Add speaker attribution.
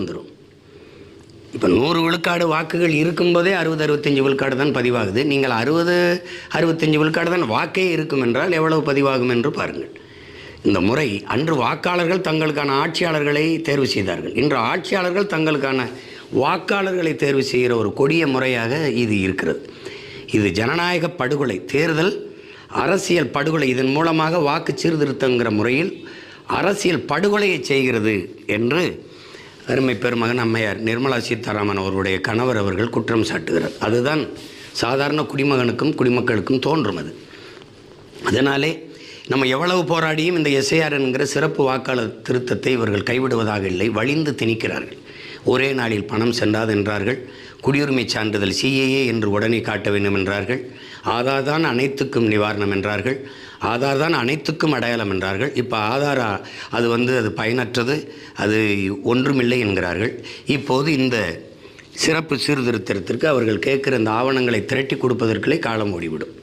Speaker 1: வந்துடும். இப்போ 100 விழுக்காடு வாக்குகள் இருக்கும்போதே 60-65 விழுக்காடு தான் பதிவாகுது. நீங்கள் 60-65 விழுக்காடு தான் வாக்கே இருக்கும் என்றால் எவ்வளவு பதிவாகும் என்று பாருங்கள். இந்த முறை அன்று வாக்காளர்கள் தங்களுக்கான ஆட்சியாளர்களை தேர்வு செய்தார்கள். இன்று ஆட்சியாளர்கள் தங்களுக்கான வாக்காளர்களை தேர்வு செய்கிற ஒரு கொடிய முறையாக இது இருக்கிறது. இது ஜனநாயக படுகொலை, தேர்தல் அரசியல் படுகொலை. இதன் மூலமாக வாக்கு சீர்திருத்தங்கிற முறையில் அரசியல் படுகொலையை செய்கிறது என்று அருமை பெருமகன் அம்மையார் நிர்மலா சீதாராமன் அவர்களுடைய கணவர் அவர்கள் குற்றம் சாட்டுகிறார். அதுதான் சாதாரண குடிமகனுக்கும் குடிமக்களுக்கும் தோன்றும். அதனாலே நம்ம எவ்வளவு போராடியும் இந்த எஸ்ஐஆர் என்கிற சிறப்பு வாக்காளர் திருத்தத்தை இவர்கள் கைவிடுவதாக இல்லை, வழிந்து திணிக்கிறார்கள். ஒரே நாளில் பணம் சென்றாது என்றார்கள். குடியுரிமை சான்றிதழ் CAA என்று உடனே காட்ட வேண்டும் என்றார்கள். ஆதார் தான் அனைத்துக்கும் நிவாரணம் என்றார்கள். ஆதார் தான் அனைத்துக்கும் அடையாளம் என்றார்கள். இப்போ ஆதார் அது பயனற்றது, அது ஒன்றுமில்லை என்கிறார்கள். இப்போது இந்த சிறப்பு சீர்திருத்தத்திற்கு அவர்கள் கேட்குற இந்த ஆவணங்களை திரட்டி கொடுப்பதற்குள்ளே காலம் ஓடிவிடும்.